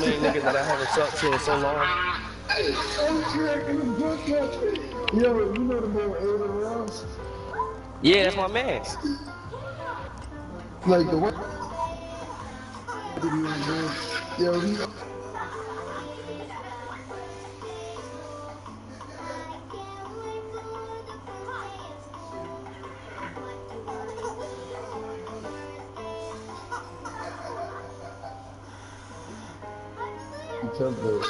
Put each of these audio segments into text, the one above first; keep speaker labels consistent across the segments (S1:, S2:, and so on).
S1: many niggas that I haven't talked to in so long.
S2: Yo, you know the boy Aiden Ross?
S1: Yeah, that's my man.
S2: Like the way video, man. Yo, he template.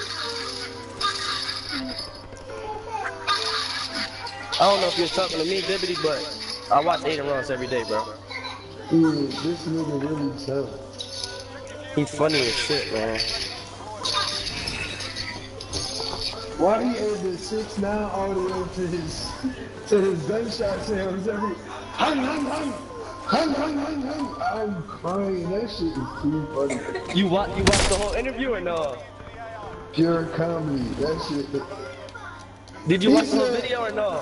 S1: I don't know if you're talking to me, Bibbity, but I watch Aiden Ross every day, bro.
S2: Yeah, this nigga really tough.
S1: He's funny as shit, man.
S2: Why he add the 6ix9ine audio to his gunshot sounds every hung hung hung hung hung hung hung? I'm crying. That shit is too funny.
S1: You watched the whole interview or no?
S2: Pure comedy. That shit.
S1: Did you watch the whole video or no?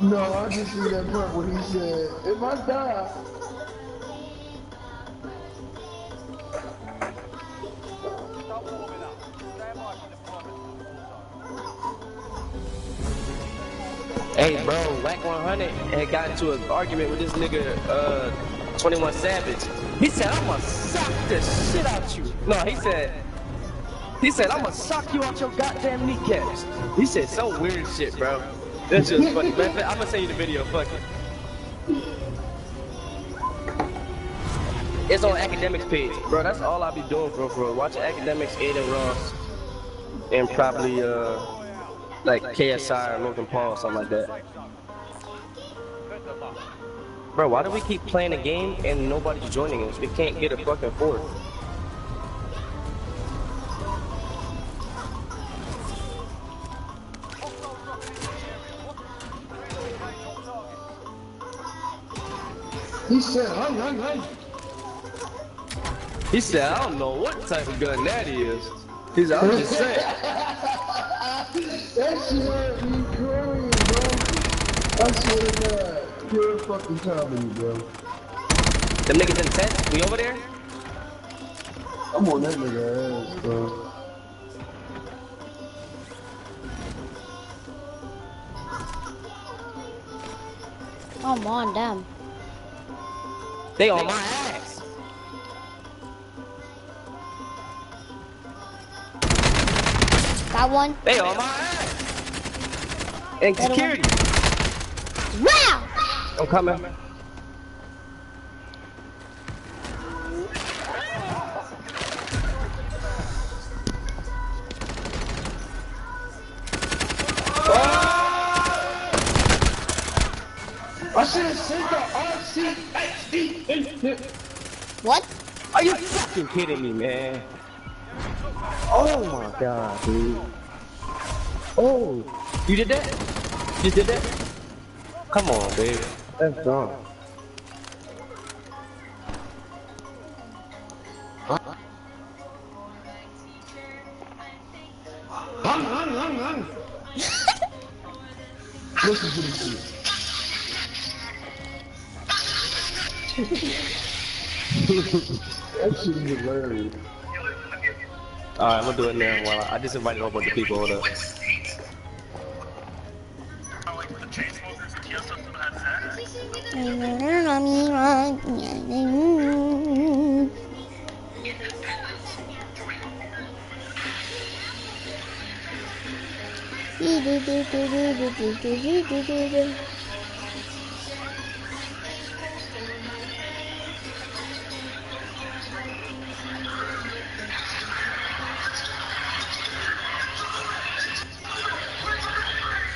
S2: No, I just see that part where he said, if I die.
S1: Hey, bro, Whack 100 had got into an argument with this nigga, 21 Savage. He said, I'ma sock the shit out you. No, he said, I'ma sock you out your goddamn kneecaps. He said some weird shit, bro. That's just funny. Man, I'ma send you the video, fuck it. It's on Academics page, bro. That's all I be doing, bro. Watching Academics, Aiden Ross, and probably, like KSI or Logan Paul or something like that. Bro, why do we keep playing a game and nobody's joining us? We can't get a fucking fourth.
S2: He said, hung hung hung.
S1: He said, I don't know what type of gun that is. He said, I'm just saying.
S2: That shit had me crying, bro. I swear to God. Pure fucking comedy, bro.
S1: Them niggas in the tent? We over there?
S2: I'm on that nigga ass, bro.
S3: I'm on them.
S1: They on my ass.
S3: Got one.
S1: They on my ass. And security.
S3: Wow!
S1: I'm coming.
S2: I should have sent the RCHD.
S3: What?
S1: Are you fucking kidding me, man? Oh my god, dude. Oh, you did that? You did that? Come on, baby. That's dumb.
S2: Hung, hung, hung, hung. Listen to this shit. That shit is hilarious.
S1: Alright, I'm gonna do it now. While I just invited a whole bunch of people. Hold up.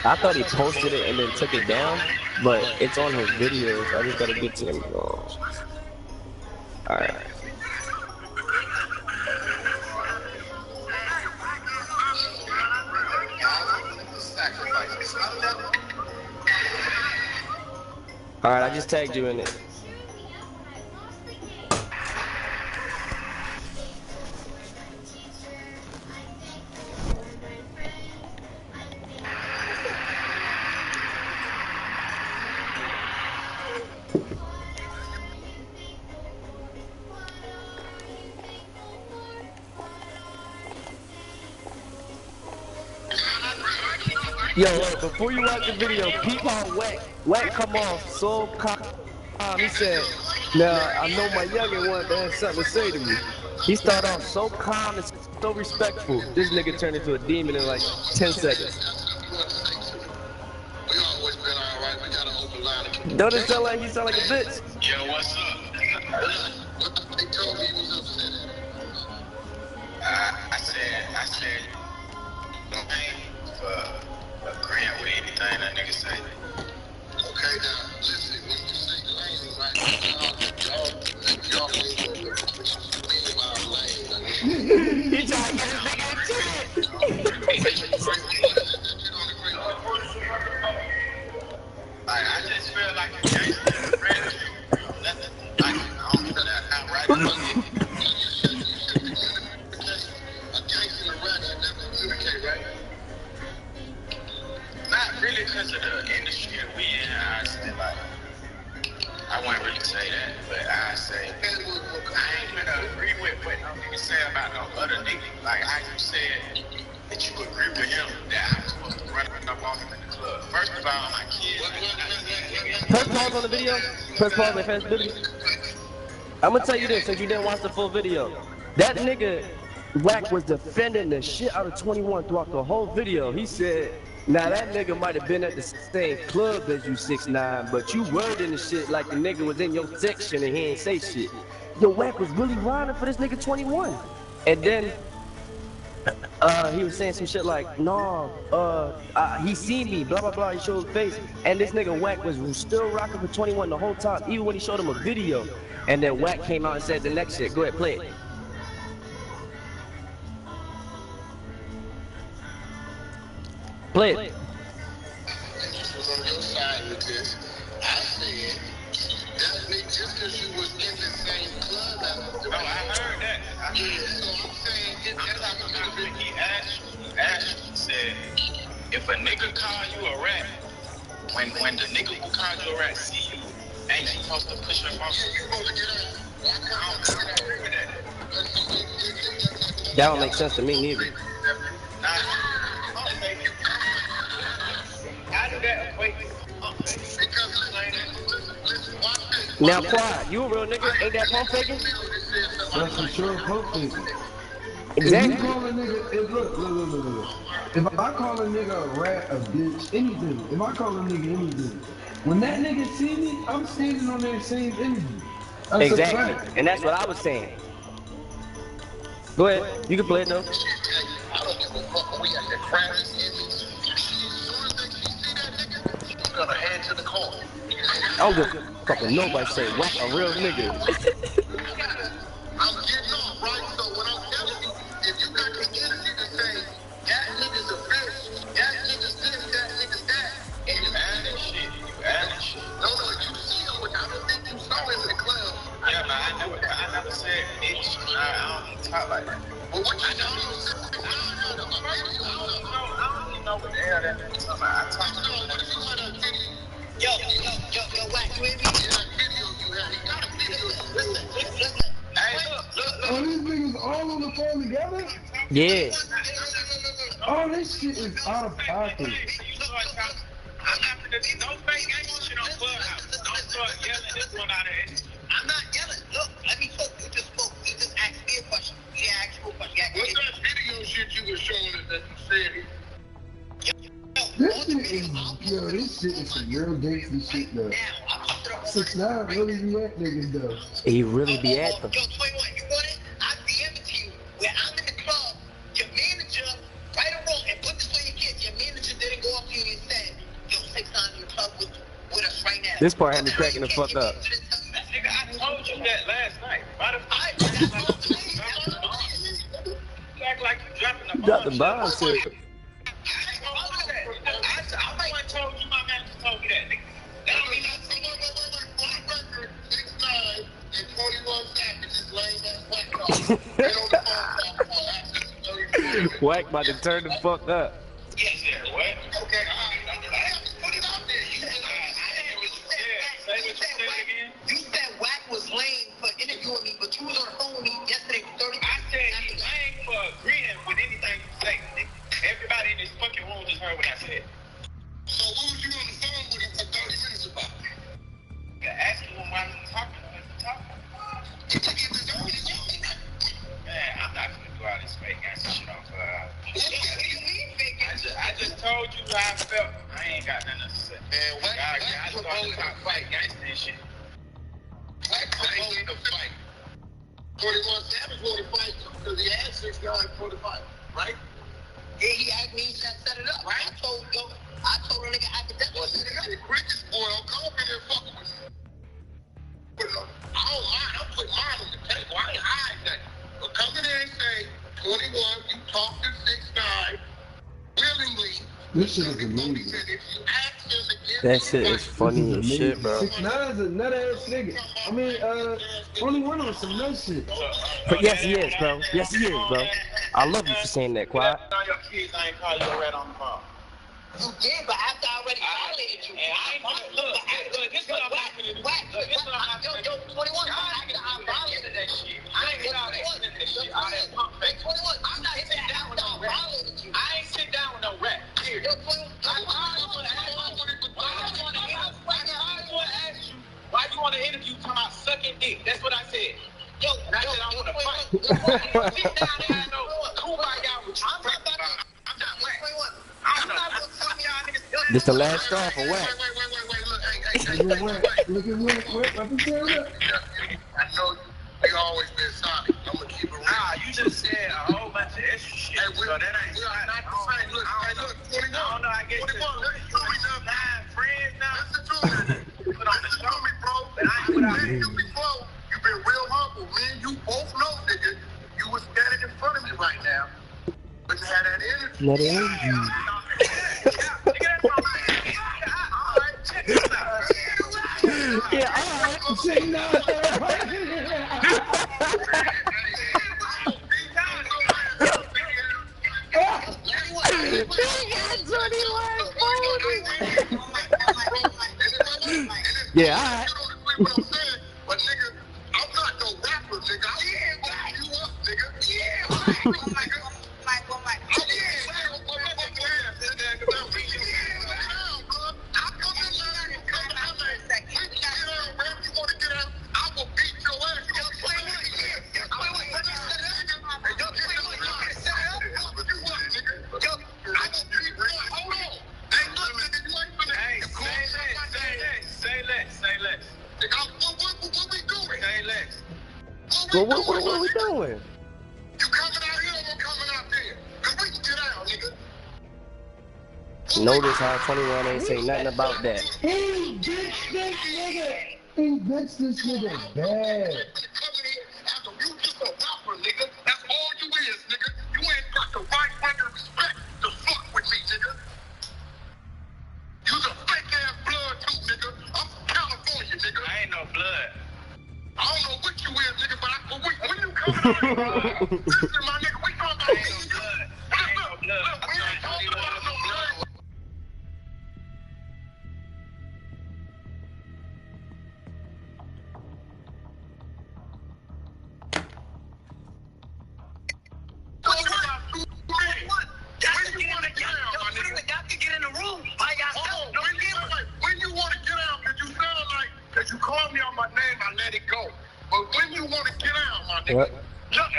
S1: I thought he posted it and then took it down, but it's on his videos. I just gotta get to him. Alright. Alright, I just tagged you in it. Yo, before you watch the video, peep how Wack come off so calm. He said, now, I know my youngin' wanted to have something to say to me. He started off so calm and so respectful. This nigga turned into a demon in like 10 seconds. Don't it sound like he sound like a bitch?
S4: Yo, what's up? They told me he was upset. I said, no pain for agreeing with anything that nigga say. Okay, now, listen, when you say lane, right, y'all mean my lane.
S1: He trying to get his nigga into
S4: I just feel like a gangster in a friend. Nothing. I don't feel that not right. A gangster in a rap should never communicate, right? Not really because of the industry that we in. I say like, I wouldn't really say that, but I say, I ain't gonna agree with what no nigga say about no other nigga. Like how you said that you agree with him that I'm supposed to run up on him in the club. First of all, my kids.
S1: Press pause on the video. Press pause and fast video. I'm gonna tell you this since you didn't watch the full video. That nigga Wack was defending the shit out of 21 throughout the whole video. He said, now that nigga might have been at the same club as you 6ix9ine, but you wording the shit like the nigga was in your section and he ain't say shit. Yo, Wack was really riding for this nigga 21. And then he was saying some shit like, no, he seen me, blah, blah, blah, he showed his face. And this nigga Wack was still rocking for 21 the whole time, even when he showed him a video. And then Wack came out and said the next shit. Go ahead, play it. Play it.
S4: Was on your side with this. I said, that nigga, just because you was in the same club as him. Oh, I heard that. Yeah, so I'm saying, he asked you, said, if a nigga call you a rat, when the nigga who called you a rat see you, ain't you supposed to push him off? You supposed to get out. I don't agree with that.
S1: That don't make sense to me neither.
S4: How did that equate?
S1: Now, Quad, you a real nigga? Ain't that pump faking?
S2: That's for sure pump faking.
S1: Exactly.
S2: If you call a nigga, look. If I call a nigga a rat, a bitch, anything, if I call a nigga anything, when that nigga see me, I'm standing on that same energy. That's
S1: Exactly. And that's what I was saying. Go ahead. You can play it though.
S4: I don't give a fuck when we at the crowdest image. As soon as she see that nigga, she's gonna head to the car.
S1: I don't give a fuck what nobody say. Wack a real nigga.
S4: I'm getting off, right? So what I'm telling you, if you got the energy to say, that nigga's a bitch, that nigga's this, that nigga's that, and you adding shit, No, you see him, I don't think you saw him in the club. Yeah, man, I never said bitch. I don't talk like that. Well, what you know? I don't even know what the hell that nigga talking about. I talk to him. What if you had a video? Yo, Wack, you hear me? Yeah, video you had. He got a video. Listen. Hey, look.
S2: Oh, these niggas all on the phone together?
S1: Yeah.
S2: Oh, this shit is out of pocket.
S4: I'm not gonna do no fake shit on Clubhouse. Don't start yelling this one out of it. I'm not yelling. Look, let me talk. You just spoke. You just asked me a question. You asked me a question. What's that video shit you were showing us that you said?
S2: This shit is some real gangster shit though. 6ix9ine really be at niggas though.
S1: He really be at them.
S4: Yo, 21, you want it? I DM it to you. Where I'm in the club, your manager, right or wrong, and put this on your kids, your manager didn't go up to you and said, yo, 6ix9ine in the club with us right now.
S1: This part had me cracking the fuck up.
S4: Nigga, I told you that last night. Why the fuck? You act like you dropping the bomb.
S1: Drop the bomb, sir.
S4: I told you my manager told me that, nigga. That don't mean nothing. Record 6ix9ine and 21 Savage's lame ass Wack.
S1: Wack about to turn the fuck up.
S4: Yes, sir. What? Okay. Put it out there. You said say what you said again. You said Wack was lame for interviewing me, but you was on the phone with me yesterday for 30 minutes. I said he lame for agreeing with anything you say. Everybody in this fucking room just heard what I said. I just told you how I felt. I ain't got nothing to say. Man, what? I started to fight gangsta and shit. I ain't to fight. 21 Savage wanted to fight because he had 6 guys for the fight, right? Yeah, he asked me, he set it up, right? I told a nigga academically set it up. The quickest boy, don't come over here fucking with me. I don't mind, I'm putting mine on the table. I ain't hiding nothing. But come in there and say, 21, you talk to 6 9 willingly.
S2: This shit is amazing.
S1: That shit is funny as shit, bro.
S2: 6ix9ine's a nut ass nigga. I mean, 21 on some nut shit.
S1: But yes, he is, bro. Yes, he is, bro. I love you for saying that, Quiet.
S4: Your kids ain't call you a rat on the phone. You did, but after I already violated you. And I ain't look, this is what I'm not gonna do. Look, this is what I'm not gonna do. Yo, 21, I violated that shit. I ain't get out of that shit. All that pump fake. 21, I'm not sitting down with no rat. I ain't sit down with no rat. Period. Yo, 21, why you want to interview talking about sucking dick? That's what I said. Yo, and I said I want to fight. Sit down there and know who I got with you. I'm not whack. I'm not gonna tell y'all niggas.
S1: This the last straw for Wack.
S2: Look at Wack. I
S4: know you always been solid. I'm gonna keep it real. Nah, you just said a whole bunch of extra shit. Hey, so that ain't not the same. Look, 21. I don't know. I guess you have 9 friends now. Listen to me. Put on the show me, bro. But I ain't without you before. You've been real humble, man. You both know, nigga. You was standing in front of me right now. But you had that energy.
S1: Not energy. Yeah, alright.
S2: Say no.
S1: Yeah, alright.
S4: But nigga, I'm not no rapper, nigga. I'm you up, nigga.
S1: Well, what are we doing?
S4: You coming out here or I'm coming out there? Cause we can get out, nigga.
S1: Notice how 21 ain't say nothing about that.
S2: He gets this nigga. He gets this nigga bad.
S4: Coming here after you just a rapper, nigga. That's all you is, nigga. You ain't got the right rank of respect to fuck with me, nigga. You's a fake ass blood too, nigga. I'm from California, nigga. I ain't no blood. I don't know what you is, nigga, but when you come out, listen, my nigga, we talking about me. Look, we ain't talking about no blood. When you want to get out, because you sound like, because you called me on my name, I let it go. But when you want to get out, my nigga, look,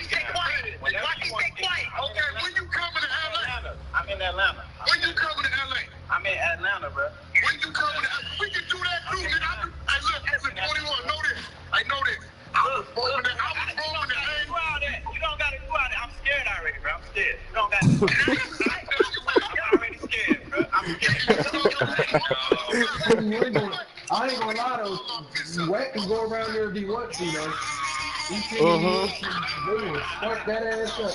S4: stay quiet. Okay, when you coming to LA? I'm in Atlanta. When you coming to LA? I'm in Atlanta, bro. When you coming to LA? We can do that too, nigga. Hey, look, 21, know this. I know this. I was rolling the aim. You don't got to do all that. I'm scared already, bro. I'm scared. You don't got to do that. I'm already scared, bro. I'm scared.
S2: I ain't gonna lie though, Wack can go around there if he wants to, though. Fuck that ass up.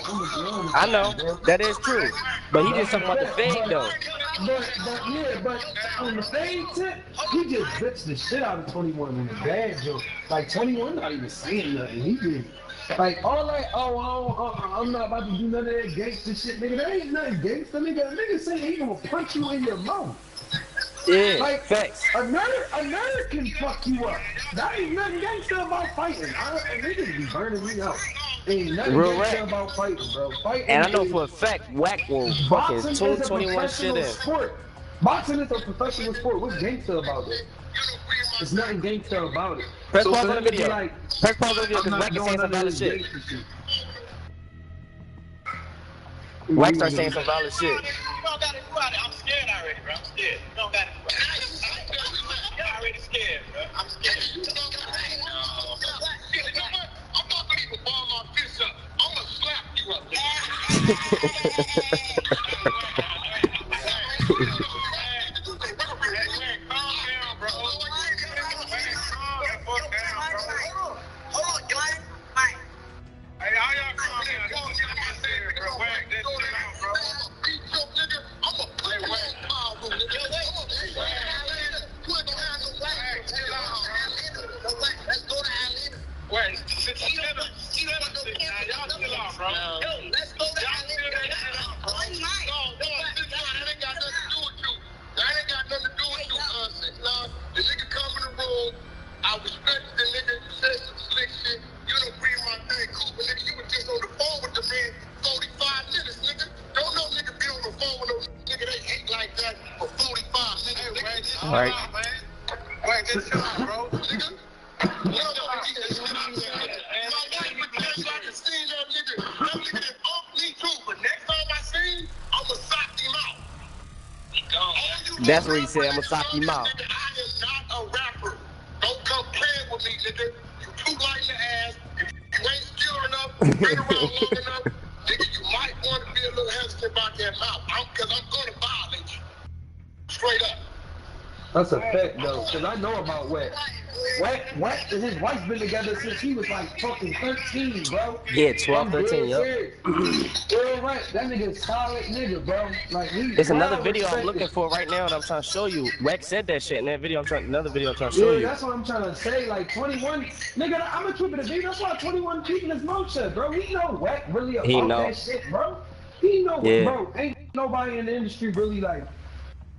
S1: I know, that is true. But he just talking about the fade though.
S2: But on the fade tip, he just bitched the shit out of 21 in the bad joke. Like 21 not even saying nothing. He just like all like, I'm not about to do none of that gangster shit, nigga. That ain't nothing gangster, nigga. Nigga saying he gonna punch you in your mouth.
S1: Yeah,
S2: like,
S1: facts.
S2: A nerd can fuck you up. That ain't nothing gangster about fighting. Niggas be burning me out. Ain't nothing
S1: Real
S2: gangster
S1: rap.
S2: about fighting, bro. Fighting
S1: And I know for a fact, Wack will fucking 21 shit in.
S2: Sport. Boxing is a professional sport. What's gangster about it? There's nothing gangster about it.
S1: Press
S2: So
S1: pause
S2: for
S1: on the
S2: them to be
S1: video.
S2: like,
S1: Press pause on the video
S2: I'm
S1: because
S2: not
S1: Wack is
S2: doing
S1: saying some
S2: none of
S1: other
S2: this
S1: shit.
S2: gangster shit.
S1: Wax start saying some violent shit.
S4: You don't gotta do it. I'm scared already, bro. I'm scared. You don't gotta do it. I'm already scared, bro. I'm scared. You know what? I'm not gonna even ball my fist up. I'm gonna slap you up. I respect the nigga, you said some slick shit. You don't breathe my thing, cool, but nigga, you were just on the phone with the man 45 minutes, nigga. Don't no nigga be on the phone with no nigga, they hate like that for 45 minutes, nigga.
S1: All right.
S4: Wait, just chill out, bro. Nigga. You know what I mean? My wife would tell you I can see that nigga. That nigga that bumped me too, but next time I see him, I'ma sock him out.
S1: That's what he said. I'ma sock him out.
S4: I am not a rapper. Don't come playing with me, nigga. You too light in the ass. If you ain't skilled enough, been around long enough, nigga, you might want to be a little hesitant about that mouth. Cause I'm gonna violate you. Straight up.
S2: That's a fact though, cause I know about Wax. Wax and his wife's been together since he was like fucking 13, bro.
S1: Yeah, 12, 13, yup.
S2: Real right, that nigga's solid nigga, bro. Like
S1: It's another video I'm looking for right now and I'm trying to show you. Wax said that shit in that video. Another video I'm trying to show you.
S2: That's what I'm trying to say. Like 21, nigga, I'm gonna keep it a beat. That's why 21 keeping his mouth shut, bro. He know Wax really about that shit, bro. He know, bro. Ain't nobody in the industry really like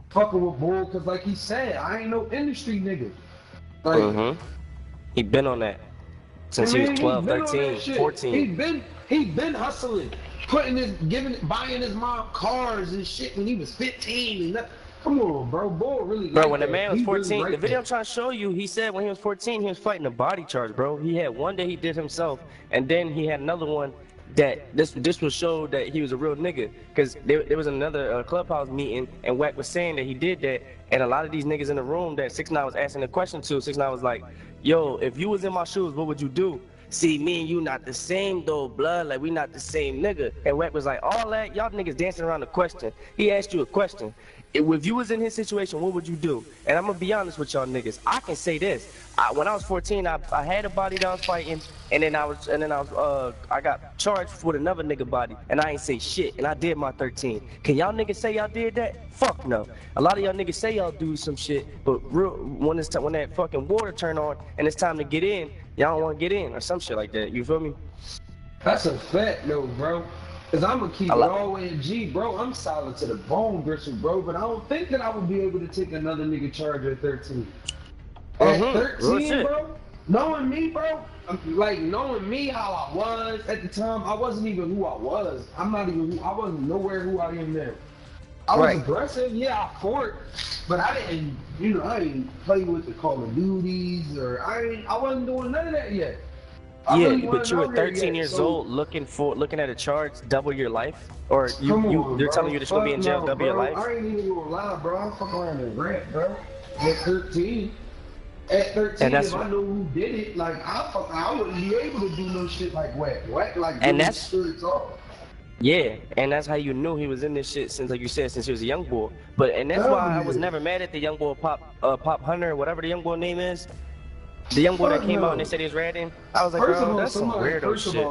S2: fucking with Bull, cause like he said, I ain't no industry nigga. Like,
S1: He been on that since he was 12, 13, 14.
S2: He been hustling, buying his mom cars and shit when he was 15 and come on, bro. Bull really.
S1: Bro, when the man was 14, the video I'm trying to show you, he said when he was 14, he was fighting a body charge, bro. He had one that he did himself, and then he had another one that this will show that he was a real nigga. Cause there was another clubhouse meeting, and Wack was saying that he did that, and a lot of these niggas in the room that 6ix9ine was asking the question to, 6ix9ine was like, yo, if you was in my shoes, what would you do? See, me and you not the same though, blood, like we not the same nigga. And Wack was like, all that, y'all niggas dancing around the question. He asked you a question. If you was in his situation, what would you do? And I'm gonna be honest with y'all niggas. I can say this. When I was 14, I had a body that I was fighting, and then I got charged with another nigga body, and I ain't say shit, and I did my 13. Can y'all niggas say y'all did that? Fuck no. A lot of y'all niggas say y'all do some shit, but when that fucking water turn on and it's time to get in, y'all don't want to get in or some shit like that. You feel me?
S2: That's a fact though, bro. Cause I'm gonna keep it all the way in G, bro. I'm solid to the bone, Grissom, bro. But I don't think that I would be able to take another nigga charge at 13. At 13, bro. Knowing me, bro. Like knowing me how I was at the time, I wasn't even who I was. I wasn't nowhere who I am now. I was aggressive, yeah, I fought, but I didn't, I didn't play with the Call of Duties or I wasn't doing none of that yet.
S1: But you were 13 years old looking at a charge double your life? Or they're telling you that you're gonna be in jail double your life?
S2: I ain't even gonna lie, bro. I fuck around and rap, bro. At 13. At 13, if I know who did it, like I wouldn't be able to do no shit like Wack. Wack like
S1: yeah, and that's how you knew he was in this shit since, like you said, since he was a young boy. And that's why I was never mad at the young boy Pop Hunter, whatever the young boy name is. The young boy that came out and they said he was ratting. I was like, bro, that's some weirdo shit.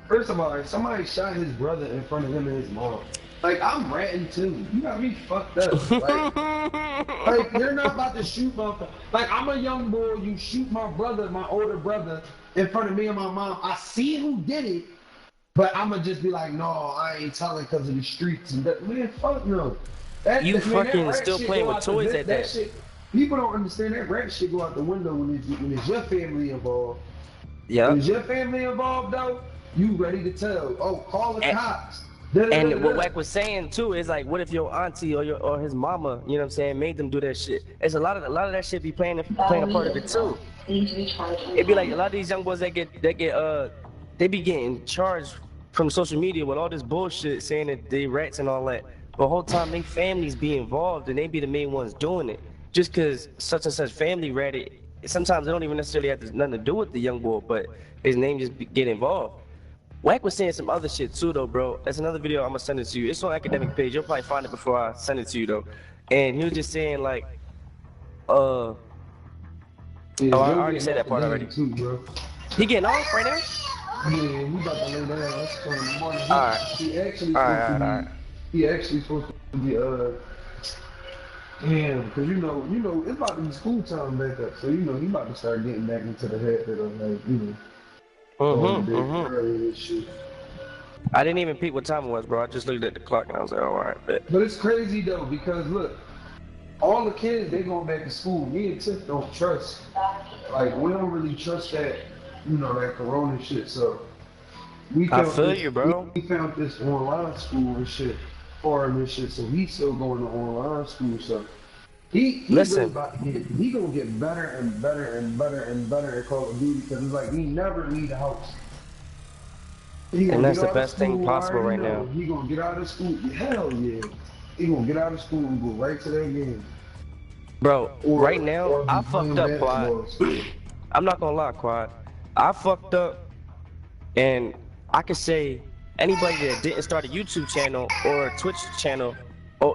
S2: First of all, somebody shot his brother in front of him and his mom. Like, I'm ratting too. You got me fucked up. Like you're not about to shoot my... Like, I'm a young boy. You shoot my brother, my older brother, in front of me and my mom. I see who did it, but I'm gonna just be like, no, I ain't telling because of the streets. And that, man, fuck no.
S1: You fucking still playing with toys at that.
S2: Shit, people don't understand that rat shit go out the window when it's your family involved.
S1: Yeah.
S2: When it's your family involved, though, you ready to tell. Oh, call the cops.
S1: And what Wack was saying too is like, what if your auntie or his mama, you know what I'm saying, made them do that shit? It's a lot of that shit be playing a part of it too. It'd be like a lot of these young boys they be getting charged from social media with all this bullshit saying that they rats and all that. The whole time they families be involved and they be the main ones doing it. Just because such and such family ratted, sometimes they don't even necessarily have nothing to do with the young boy, but his name just get involved. Wack was saying some other shit too, though, bro. That's another video. I'm gonna send it to you. It's on academic page. You'll probably find it before I send it to you, though. And he was just saying like,
S2: Yeah,
S1: oh, I already said that part already.
S2: Too, bro.
S1: He getting off right now?
S2: Yeah, we about to lay down. That's funny. Morning.
S1: Alright.
S2: He actually
S1: Alright.
S2: He actually supposed to be damn, cause you know, it's about to be school time back up, so he about to start getting back into the habit of like, early and shit.
S1: I didn't even peep what time it was, bro. I just looked at the clock and I was like, oh, alright, bet.
S2: But it's crazy though, because look, all the kids they going back to school. Me and Tiff don't trust. Like we don't really trust that, that corona shit. So
S1: I feel you, bro.
S2: We found this online school and shit for him and shit. So he's still going to online school. So he
S1: Listen.
S2: He gonna get better and better and better and better at Call of Duty because it's like he never leave the house.
S1: And that's the best thing possible right now.
S2: He gonna get out of school. Hell yeah. He gonna get out of school and go right to that game.
S1: Bro, right now, I fucked up, Quad. I'm not gonna lie, Quad. I fucked up, and I could say anybody that didn't start a YouTube channel or a Twitch channel,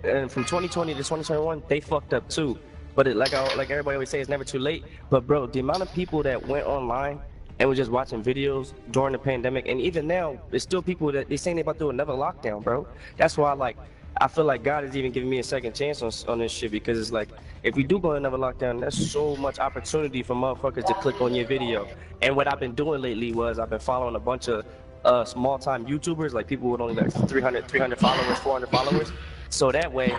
S1: and from 2020 to 2021, they fucked up too. But like everybody always say, it's never too late. But bro, the amount of people that went online and was just watching videos during the pandemic, and even now, there's still people that they saying they about to do another lockdown, bro. That's why I feel like God is even giving me a second chance on this shit, because it's like, if we do go in another lockdown, there's so much opportunity for motherfuckers to click on your video. And what I've been doing lately was I've been following a bunch of small-time YouTubers, like people with only like 300 followers, 400 followers. So that way,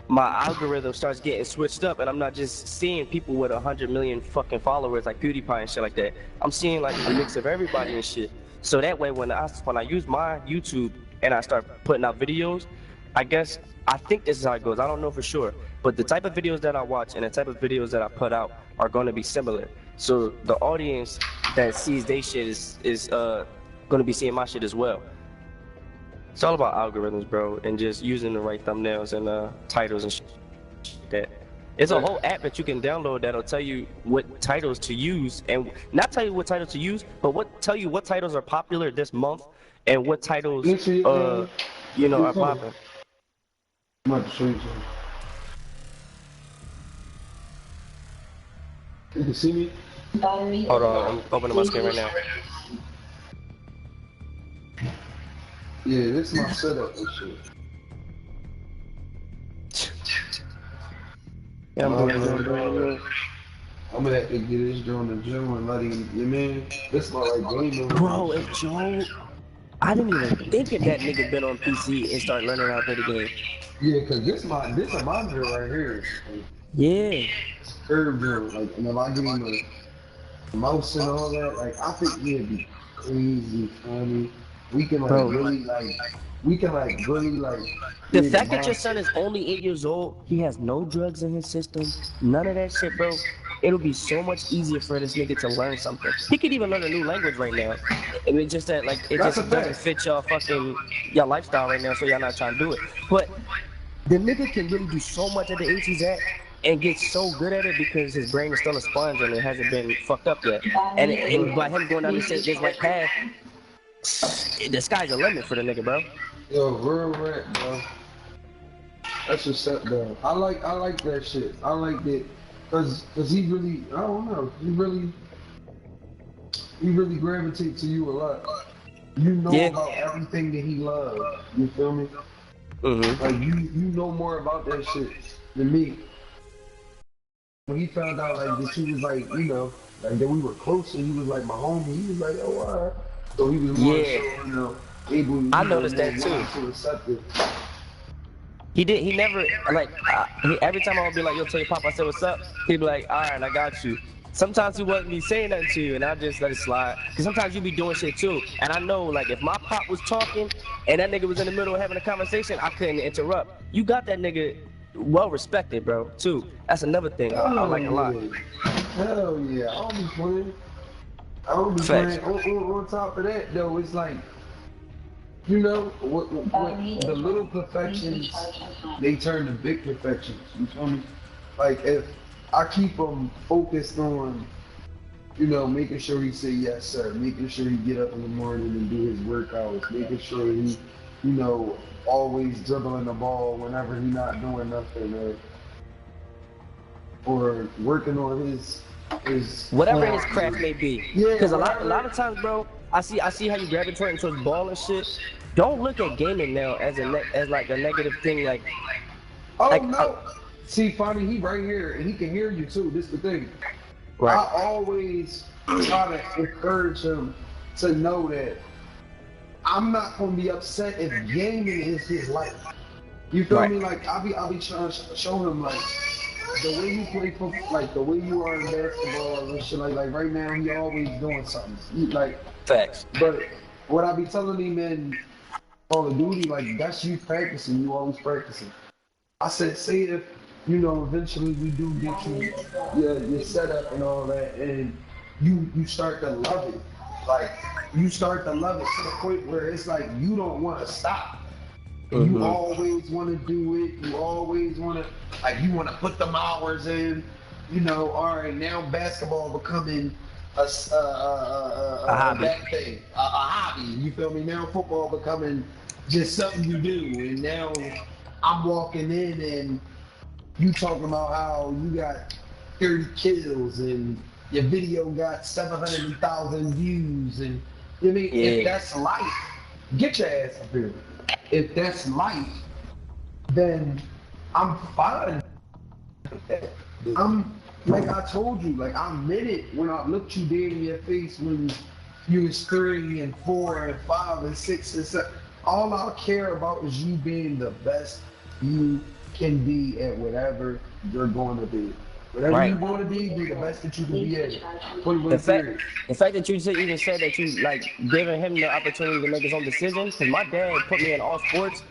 S1: my algorithm starts getting switched up, and I'm not just seeing people with 100 million fucking followers like PewDiePie and shit like that. I'm seeing like a mix of everybody and shit. So that way, when I use my YouTube and I start putting out videos, I think this is how it goes. I don't know for sure, but the type of videos that I watch and the type of videos that I put out are going to be similar. So the audience that sees their shit is going to be seeing my shit as well. It's all about algorithms, bro, and just using the right thumbnails and titles and shit like that. It's a whole app that you can download that'll tell you what titles to use, and not tell you what titles to use, but tell you what titles are popular this month and what titles are popping.
S2: I'm about to show you something. You can see me?
S1: Hold on, I'm opening my screen right now.
S2: Yeah, this is my setup and shit.
S1: Yeah,
S2: I'm gonna have to get this during the gym and let him, this is my gaming.
S1: Bro, if Joe, I didn't even think if that nigga been on PC and start learning how to play the game.
S2: Yeah, cause this a monitor right here.
S1: Yeah.
S2: Curve drill, like, and if I give him a mouse and all that, like, I think it'd be crazy funny. We can really
S1: The fact that your son is only 8 years old, he has no drugs in his system, none of that shit, bro. It'll be so much easier for this nigga to learn something. He could even learn a new language right now. I mean, just that, it just doesn't fit y'all lifestyle right now, so y'all not trying to do it. But the nigga can really do so much at the age he's at and get so good at it because his brain is still a sponge and it hasn't been fucked up yet. And by him going down this right path, the sky's the limit for the nigga, bro.
S2: Yo, real rap, bro. That's what's up, though. I like that shit. I like that, cause he really, I don't know, he really gravitates to you a lot. You know about everything that he loves. You feel me? Like you know more about that shit than me. When he found out that she was that we were close and he was like my homie, he was like, oh, alright. So he was more able.
S1: I noticed that too.
S2: To accept it.
S1: He never every time I would be like, yo, tell your pop, I said what's up. He'd be like, alright, I got you. Sometimes he wasn't be saying nothing to you, and I just let it slide. Cause sometimes you be doing shit too, and I know if my pop was talking and that nigga was in the middle of having a conversation, I couldn't interrupt. You got that nigga well respected, bro. Too. That's another thing I like a lot.
S2: Hell yeah, I don't be playing. On top of that though, it's like You know, what the little perfections, they turn to big perfections. You feel me? Like if I keep him focused on, you know, making sure he say yes sir, making sure he get up in the morning and do his workouts, making sure he, you know, always dribbling the ball whenever he not doing nothing, or working on his
S1: whatever his craft may be.
S2: Yeah,
S1: Because a lot of times, bro, I see how you gravitate towards ball and shit. Don't look at gaming now as as like a negative thing.
S2: Oh
S1: like
S2: no! See, funny, he right here, and he can hear you too. This is the thing.
S1: right,
S2: I always try to encourage him to know that I'm not gonna be upset if gaming is his life. You feel
S1: right,
S2: me? Like I'll be trying to show him like the way you play football, like the way you are in basketball and shit. Like right now, he always doing something. Like,
S1: facts.
S2: but what I be telling him in Call of Duty, like that's you practicing. You always practicing. I said, say if, you know, eventually we do get you your setup and all that, and you start to love it. Like, you start to love it to the point where it's like you don't want to stop. And you always want to do it. You always want to, like, you want to put them hours in. You know, all right, now basketball becoming a
S1: hobby.
S2: that thing, a hobby. You feel me? Now football becoming just something you do, and now I'm walking in and you talking about how you got 30 kills and your video got 700,000 views, and you know what I mean,
S1: Yeah.
S2: if that's life, get your ass up here. If that's life, then I'm fine. I'm like I told you, like I meant it when I looked you dead in your face when you was 3 and 4 and 5 and 6 and 7. All I care about is you being the best you can be at whatever you're going to be. Whatever you want to be the best that you can be at.
S1: The fact that you even said that you like giving him the opportunity to make his own decisions, because my dad put me in all sports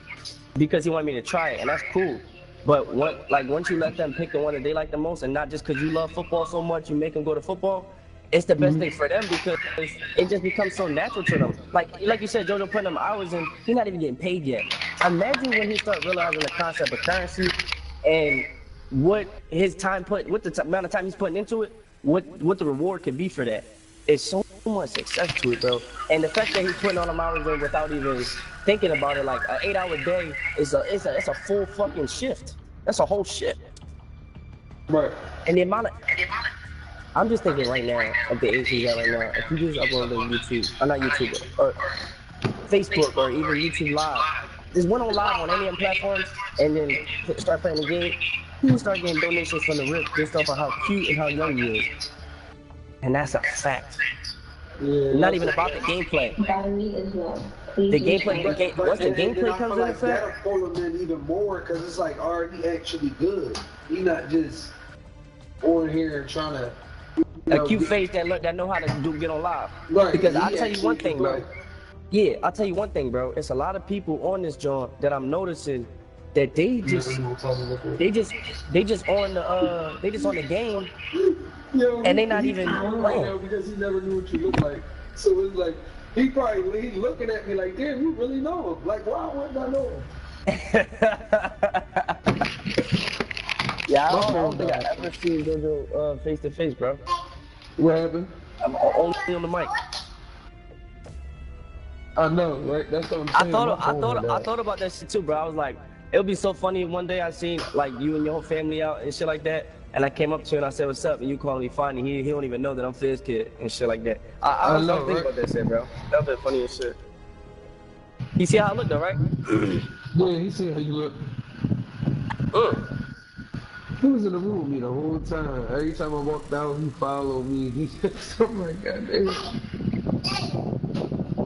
S1: because he wanted me to try it, and that's cool. But once you let them pick the one that they like the most, and not just because you love football so much, you make them go to football. It's the best thing for them because it just becomes so natural to them. Like you said, JoJo putting them hours in, he's not even getting paid yet. Imagine when he start realizing the concept of currency and what his time what the amount of time he's putting into it, what the reward could be for that. It's so much success to it, bro. And the fact that he's putting all them hours in without even thinking about it, like an 8-hour day is a full fucking shift. That's a whole shift.
S2: Right.
S1: And the amount of I'm just thinking right now, at the age he's at right now, if you just upload to YouTube, or not YouTube, or Facebook, or even YouTube Live, just went on live on any of them platforms, and then start playing the game, you can start getting donations from the rip based off of how cute and how young he is. And that's a fact.
S2: Yeah,
S1: not even about the gameplay. The gameplay, once the gameplay comes in effect,
S2: that'll pull him in even more because it's like, all right, he actually good. He not just on here and trying to.
S1: A cute face that know how to get on live.
S2: Right.
S1: Because I'll tell you one thing, bro. Yeah, I'll tell you one thing, bro. It's a lot of people on this joint that I'm noticing that they just on the game, and they not even playing.
S2: Because he never knew what you look like. So it's like he probably looking at me like, damn, you really know him. Like, why wouldn't I know him?
S1: Yeah, I don't think I ever seen JoJo face to face, bro.
S2: What happened?
S1: I'm only on the mic.
S2: I know, right? That's what I'm saying.
S1: I thought about that shit too, bro. I was like, it would be so funny if one day I seen like you and your whole family out and shit like that, and I came up to you and I said, "What's up?" and you calling me funny. He don't even know that I'm Fizz kid and shit like that. I was thinking about that shit, bro. That would be funny as shit. You see how I look though, right?
S2: Yeah, he see how you look. He was in the room with me the whole time. Every time I walked out, he followed me. He said something like that.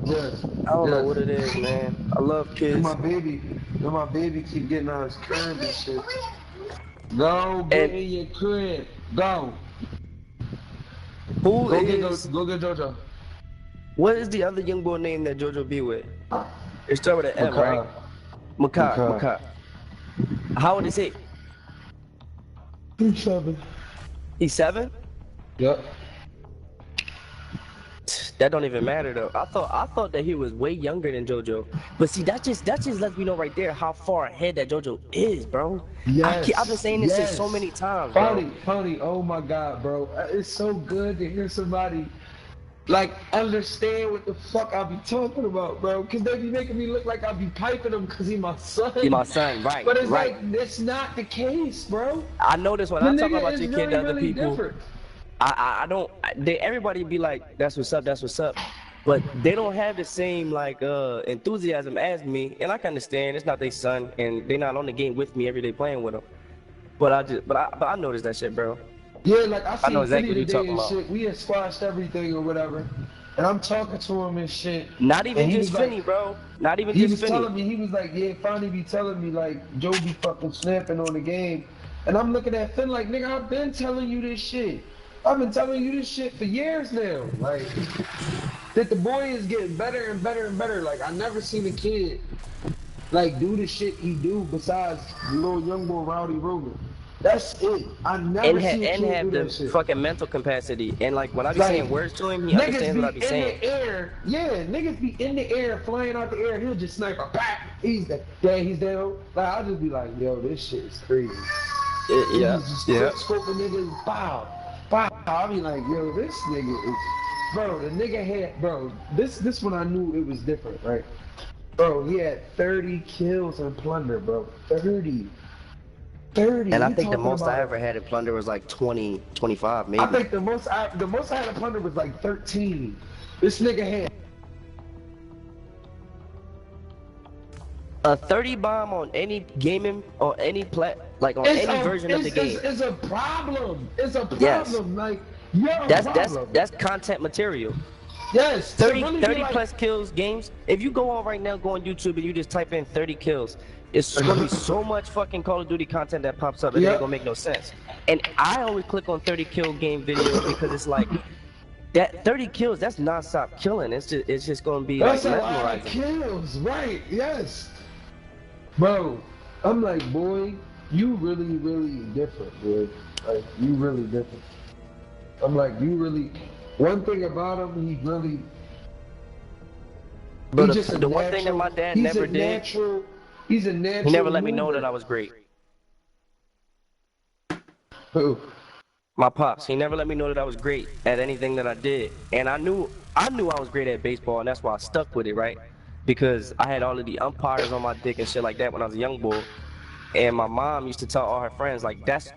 S2: Yes.
S1: I don't know what it is, man. I love kids.
S2: And my baby keep getting on his crib and shit. Go get in your crib. Go.
S1: Go get
S2: JoJo.
S1: What is the other young boy name that JoJo be with? It start with an M, right? Makai. How old is he?
S2: He's 7.
S1: He's 7?
S2: Yep.
S1: That don't even matter though. I thought that he was way younger than JoJo. But see, that just lets me know right there how far ahead that JoJo is, bro. I've been saying this shit so many times, bro.
S2: Funny. Oh my God, bro. It's so good to hear somebody like understand what the fuck I be talking about, bro. Cause they be making me look like I be piping him cause he my son.
S1: He my son, right?
S2: But it's
S1: right.
S2: like it's not the case, bro.
S1: I know this when
S2: The
S1: I talk
S2: nigga
S1: about
S2: is
S1: your kid to other
S2: really
S1: people.
S2: different.
S1: I don't. Everybody be like, that's what's up, that's what's up. But they don't have the same like enthusiasm as me, and I can understand. It's not their son, and they're not on the game with me every day playing with them. But I noticed that shit, bro.
S2: Yeah, like I
S1: I know
S2: seen
S1: exactly
S2: Finny
S1: what you're
S2: today
S1: talking
S2: and
S1: about.
S2: shit. We had squashed everything or whatever, and I'm talking to him and shit.
S1: Not even
S2: and he
S1: just
S2: was like-
S1: Finny, bro. Not even
S2: He
S1: just
S2: was
S1: Finny.
S2: telling me, he was like, yeah, Finny be telling me like Joe be fucking snapping on the game, and I'm looking at Finn like, nigga, I've been telling you this shit. I've been telling you this shit for years now. Like, that the boy is getting better and better and better. Like, I never seen a kid, like, do the shit he do besides little young boy Rowdy Rogan. That's it. I never seen a
S1: And
S2: kid
S1: have
S2: do
S1: the
S2: that shit.
S1: fucking mental capacity. And like when I be
S2: Like,
S1: saying words to him, he
S2: niggas
S1: understands what I be
S2: be in
S1: saying.
S2: the air. Yeah, niggas be in the air, flying out the air. He'll just snipe a back. He's down. Like, I'll just be like, yo, this shit is crazy.
S1: Yeah,
S2: He's just
S1: yeah.
S2: scoping niggas, bow. I be like, yo, this nigga is, bro, the nigga had, bro, this when I knew it was different, right? Bro, he had 30 kills in Plunder, bro. 30.
S1: And I
S2: You
S1: think the
S2: talking
S1: most I
S2: about-
S1: ever had in Plunder was like 20, 25 maybe.
S2: I think the most I had in Plunder was like 13. This nigga had
S1: A 30 bomb on any gaming or any on any version of the game.
S2: It's a problem. It's a problem.
S1: Yes.
S2: Like, you're a
S1: That's
S2: problem.
S1: that's content material.
S2: Yes.
S1: 30
S2: to really be
S1: 30
S2: like-
S1: plus kills games. If you go on right now, go on YouTube and you just type in 30 kills, it's gonna be so much fucking Call of Duty content that pops up. It
S2: Yep.
S1: ain't gonna make no sense. And I always click on 30 kill game videos because it's like that 30 kills. That's non-stop killing. It's just gonna be
S2: That's
S1: like
S2: a lot of
S1: mesmerizing.
S2: kills, right? Yes. Bro, I'm like, boy, you really, really different, boy. Like, you really different. I'm like, you really. One thing about him, he really.
S1: But
S2: he's just a
S1: the one thing that my dad
S2: he's
S1: never
S2: a
S1: did,
S2: natural, he's a natural.
S1: he never let me know
S2: mover.
S1: that I was great.
S2: Who?
S1: My pops, he never let me know that I was great at anything that I did. And I knew I was great at baseball, and that's why I stuck with it, right? Because I had all of the umpires on my dick and shit like that when I was a young boy. And my mom used to tell all her friends, like, that's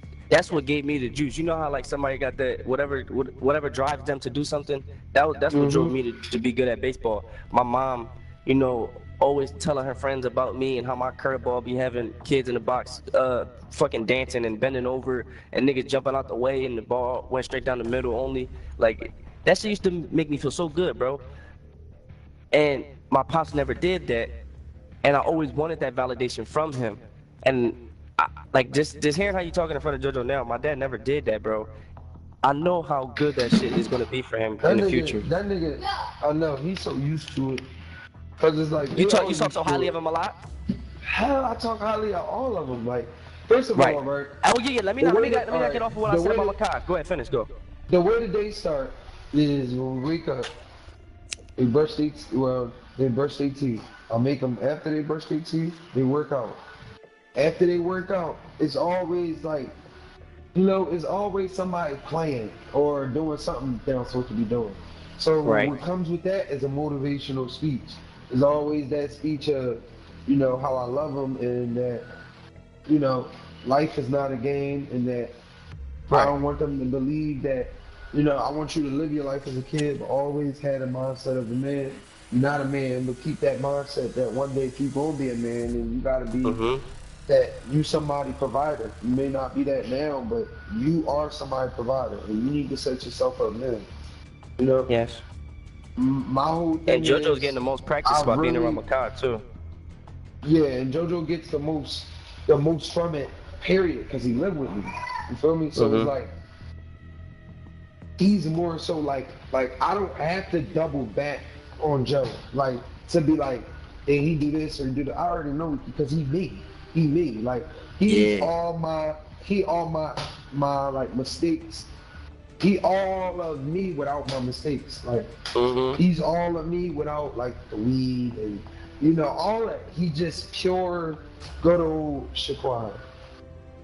S1: what gave me the juice. You know how like somebody got that whatever drives them to do something? That's what drove me to be good at baseball. My mom, you know, always telling her friends about me and how my curveball be having kids in the box fucking dancing and bending over and niggas jumping out the way and the ball went straight down the middle only. Like, that shit used to make me feel so good, bro. And my pops never did that, and I always wanted that validation from him. And like just hearing how you talking in front of JoJo now, my dad never did that, bro. I know how good that shit is gonna be for him in the future.
S2: That nigga, I know, he's so used to it. Cause it's like
S1: You talk so highly of him a lot?
S2: Hell, I talk highly of all of them. Like, first of
S1: Right.
S2: all, right?
S1: Oh yeah, let me not get off of what I said about Makai. Go ahead, finish, go.
S2: The way the day start is when we wake up, they brush their teeth. I'll make them, after they brush their teeth, they work out. After they work out, it's always like, you know, it's always somebody playing or doing something they're not supposed to be doing. So what comes with that is a motivational speech. It's always that speech of, you know, how I love them and that, you know, life is not a game and that I don't want them to believe that, you know, I want you to live your life as a kid, but always had a mindset of a man. You're not a man, but keep that mindset that one day if you gonna be a man and you gotta be that you somebody provider. You may not be that now, but you are somebody provider and you need to set yourself up then. You know?
S1: Yes.
S2: My whole thing
S1: And JoJo's
S2: is,
S1: getting the most practice by being around Makai too.
S2: Yeah, and JoJo gets the most from it, period, because he lived with me. You feel me? So it's like, he's more so like I don't have to double back on Joe, like to be like, hey, he do this or do that. I already know because he me. Like, he's all my like mistakes he all of me without my mistakes. Like he's all of me without like the weed and all that. He just pure good old Shaquan.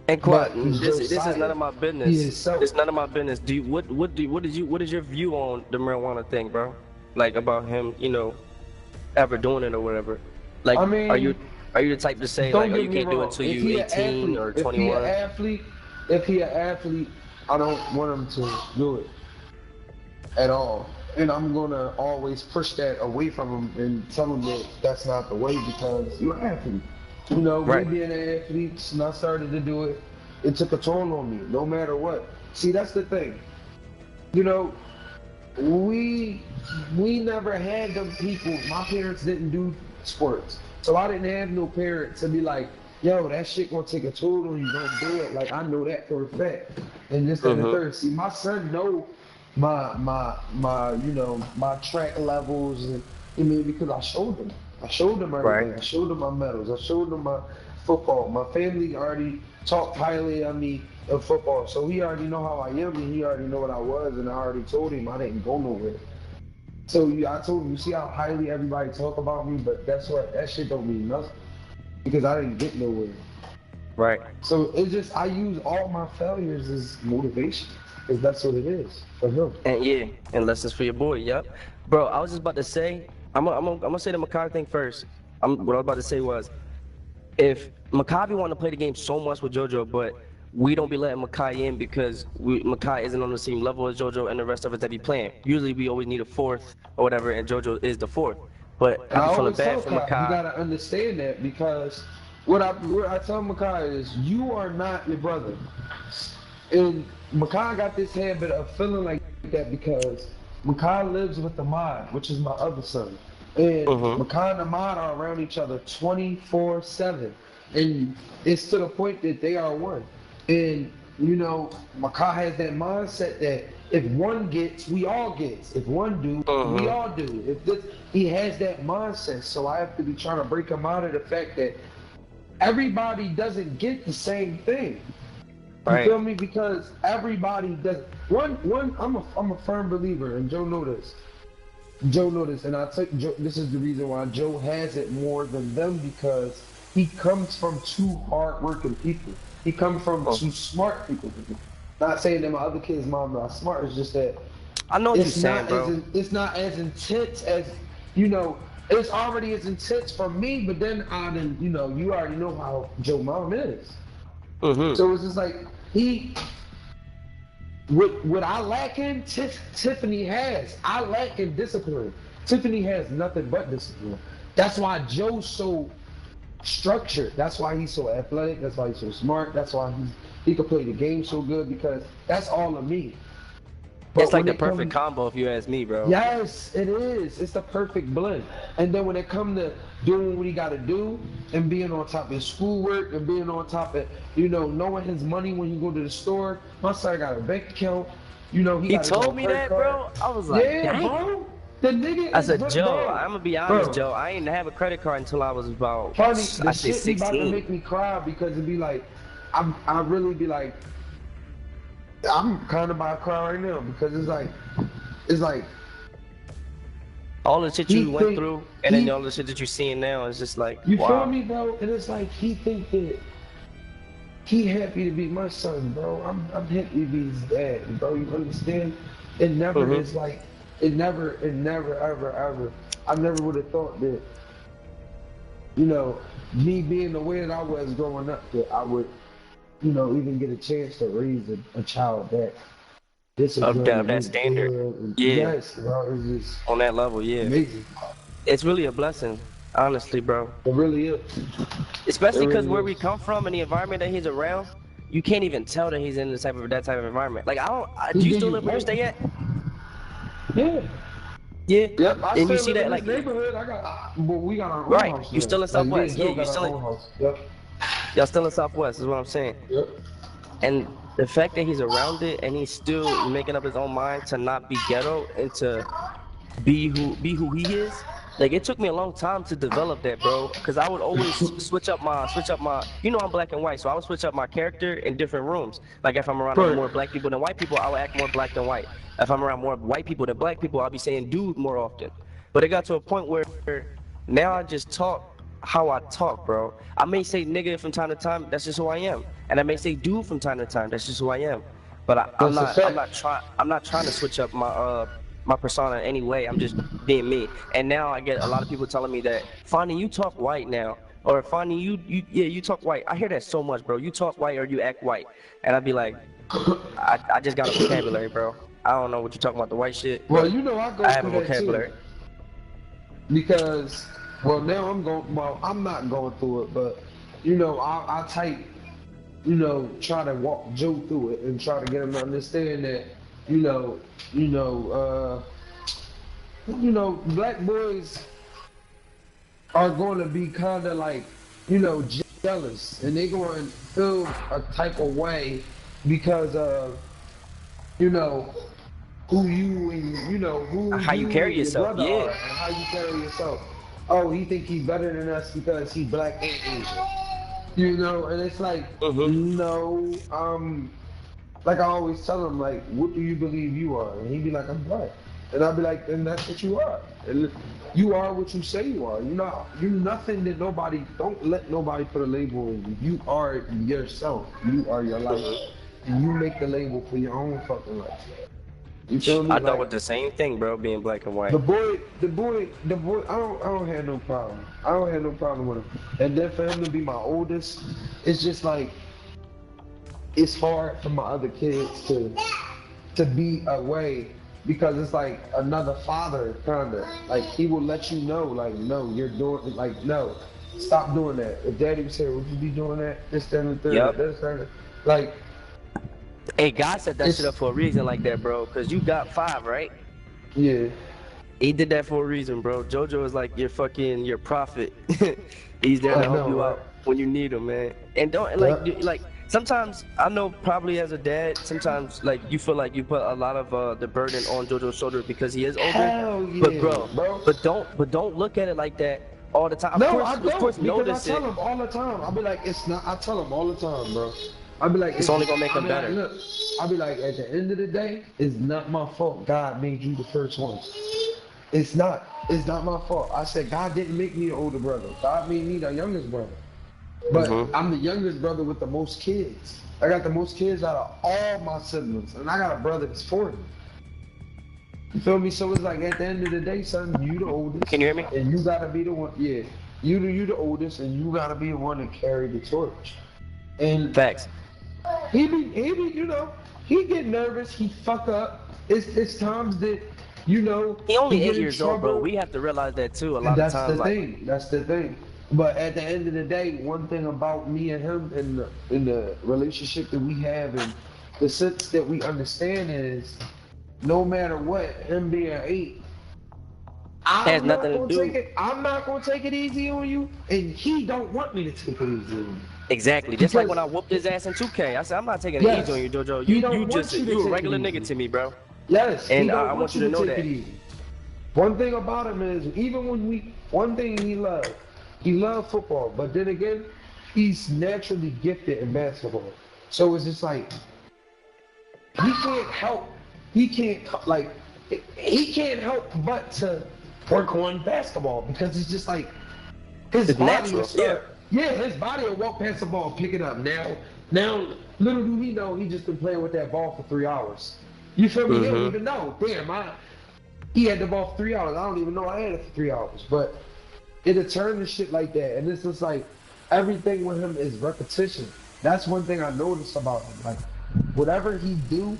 S1: And Quad, this is none of my business. It's none of my business. What is your view on the marijuana thing, bro? Like about him, ever doing it or whatever. Like, I mean, are you the type to say like, oh, you can't do it until you 18 or 21?
S2: If he an athlete, I don't want him to do it at all. And I'm gonna always push that away from him and tell him that that's not the way because you're an athlete.
S1: Right.
S2: Me being an athlete, and I started to do it, it took a toll on me, no matter what. See, that's the thing. We never had them people. My parents didn't do sports. So I didn't have no parents to be like, yo, that shit gonna take a toll on you, don't do it. Like, I know that for a fact. And this and the third. See, my son know my track levels, and because I showed him. I showed him everything. Right. I showed him my medals. I showed him my football. My family already talked highly of me in football, so he already know how I am, and he already know what I was, and I already told him I didn't go nowhere. So I told him, you see how highly everybody talk about me, but that's what that shit don't mean nothing because I didn't get nowhere.
S1: Right.
S2: So it's just I use all my failures as motivation, because that's what it is for him.
S1: And lessons for your boy. Yep, bro. I was just about to say. I'm gonna say the Makai thing first. What I was about to say was, if Maccabi want to play the game so much with JoJo, but we don't be letting Makai in because Makai isn't on the same level as JoJo and the rest of us that be playing. Usually we always need a fourth or whatever, and JoJo is the fourth. But I'm feeling bad for Makai.
S2: You gotta understand that because what I tell Makai is, you are not your brother. And Makai got this habit of feeling like that because Makai lives with the mod, which is my other son. And Makai and the mod are around each other 24/7. And it's to the point that they are one. And, Makai has that mindset that if one gets, we all get. If one do, we all do. He has that mindset. So I have to be trying to break him out of the fact that everybody doesn't get the same thing. You feel me? Because everybody does. I'm a firm believer, and Joe know this. And I think this is the reason why Joe has it more than them, because he comes from two hard-working people. He comes from two smart people. Not saying that my other kids' mom not smart. It's just that
S1: I know what you're saying, bro.
S2: It's not as intense as It's already as intense for me, but then you already know how Joe mom is. So it's just like what I lack in, Tiffany has. I lack in discipline. Tiffany has nothing but discipline. That's why Joe's so structured. That's why he's so athletic. That's why he's so smart. That's why he can play the game so good, because that's all of me. But
S1: it's like the perfect combo, if you ask me, bro.
S2: Yes, it is. It's the perfect blend. And then when it comes to doing what he got to do and being on top of his schoolwork and being on top of, knowing his money when you go to the store. My son got a bank account. He
S1: told me that, bro. I was like,
S2: yeah,
S1: dang.
S2: bro. The nigga
S1: I said, Joe, I'm gonna be honest, Joe. I ain't have a credit card until I was about, I say 16.
S2: About to make me cry because it'd be like, I really be like, I'm kind of about to cry right now because it's like
S1: all the shit you went through, and then all the shit that you're seeing now is just like,
S2: you
S1: wow.
S2: feel me, bro? And it's like he think that he happy to be my son, bro. I'm happy to be his dad, bro. You understand? It never is like, it never, ever. I never would have thought that, me being the way that I was growing up, that I would, even get a chance to raise a child that
S1: of that standard. Yeah.
S2: Yes, bro. It's just
S1: on that level, yeah.
S2: Amazing.
S1: It's really a blessing, honestly, bro.
S2: It really is.
S1: Especially because where we come from and the environment that he's around, you can't even tell that he's in that type of environment. Like, do you still live where you stay at?
S2: Yeah.
S1: Yeah.
S2: Yep.
S1: And you see that, like,
S2: neighborhood, we got our own house.
S1: You still in Southwest?
S2: Yeah, you still. Yep.
S1: Y'all still in Southwest, is what I'm saying.
S2: Yep.
S1: And the fact that he's around it and he's still making up his own mind to not be ghetto and to be who he is, Like it took me a long time to develop that, bro. Cause I would always switch up my, you know, I'm black and white, so I would switch up my character in different rooms. Like if I'm around
S2: But
S1: more black people than white people, I would act more black than white. If I'm around more white people than black people, I'll be saying dude more often. But it got to a point where now I just talk how I talk, bro. I may say nigga from time to time, that's just who I am. And I may say dude from time to time, that's just who I am. But
S2: that's a fact.
S1: I'm not trying to switch up my persona in any way. I'm just being me. And now I get a lot of people telling me that, Fonny, you talk white now. Or Fonny, you talk white. I hear that so much, bro. You talk white or you act white. And I'd be like, I just got a vocabulary, bro. I don't know what you're talking about, the white shit.
S2: Well, you know I go
S1: I have a
S2: through that
S1: vocabulary.
S2: too. Because, well, now I'm not going through it, but, you know, I type, you know, try to walk Joe through it and try to get him to understand that, you know, black boys are going to be kind of like, you know, jealous, and they're going to feel a type of way because of, you know, who you and you know who
S1: How you carry
S2: and your
S1: yourself,
S2: brother
S1: yeah.
S2: are and how you carry yourself. Oh, he think he's better than us because he's black and Asian. You know, and it's like, no, like I always tell him, like, what do you believe you are? And he'd be like, I'm black. And I'd be like, then that's what you are. And you are what you say you are. You're nothing that nobody, don't let nobody put a label on you. You are yourself. You are your life. And you make the label for your own fucking life. You feel me?
S1: I thought with the same thing, bro, being black and white.
S2: The boy, I don't have no problem. I don't have no problem with him. And then for him to be my oldest, it's just like, it's hard for my other kids to be away because it's like another father, kinda. Like he will let you know, like, no, you're doing, like, no, stop doing that. If daddy was here, would you be doing that? This, that, and the third,
S1: Yep.
S2: this, that, and like.
S1: Hey, God set that shit up for a reason like that, bro. Cause you got 5, right?
S2: Yeah.
S1: He did that for a reason, bro. JoJo is like your prophet. He's there to help you out when you need him, man. And don't like sometimes I know probably as a dad, sometimes like you feel like you put a lot of the burden on JoJo's shoulder because he is older.
S2: Hell yeah,
S1: but bro, but don't look at it like that all the time.
S2: No, I don't.
S1: Of course,
S2: Because
S1: notice
S2: I tell him all the time. I'll be like, it's not. I tell him all the time, bro. I'll be like,
S1: it's only gonna make him better.
S2: Like, look, I'll be like, at the end of the day, it's not my fault. God made you the first one. It's not. It's not my fault. I said God didn't make me the older brother. God made me the youngest brother. But I'm the youngest brother with the most kids. I got the most kids out of all my siblings, and I got a brother that's 40. You feel me? So it's like at the end of the day, son, you the oldest.
S1: Can you hear me?
S2: And you gotta be the one. Yeah, you the oldest, and you gotta be the one to carry the torch. And
S1: Facts.
S2: He be, you know, he get nervous, he fuck up. It's times that, you know,
S1: He only 8
S2: get in
S1: years old, bro.
S2: trouble.
S1: We have to realize that too. A lot
S2: That's
S1: of times,
S2: the
S1: like,
S2: thing. That's the thing. But at the end of the day, one thing about me and him in the relationship that we have and the sense that we understand is, no matter what, him being 8,
S1: has nothing to do.
S2: I'm not gonna take it easy on you, and he don't want me to take it easy on you.
S1: Exactly. Just like when I whooped his ass in 2K. I said, I'm not taking it easy on you, JoJo. You a regular nigga to me, bro.
S2: Yes.
S1: And I want you to know that.
S2: One thing about him is, even when one thing he loved football, but then again, he's naturally gifted in basketball. So it's just like, he can't help but to work on basketball because it's just like, his
S1: It's
S2: body
S1: natural,
S2: will start. Yeah, his body will walk past the ball, pick it up. Now, little do he know, he just been playing with that ball for 3 hours. You feel me? He don't even know. Damn, he had the ball for 3 hours. I don't even know I had it for 3 hours. But it'll turn to shit like that. And it's just like, everything with him is repetition. That's one thing I noticed about him. Like, whatever he do,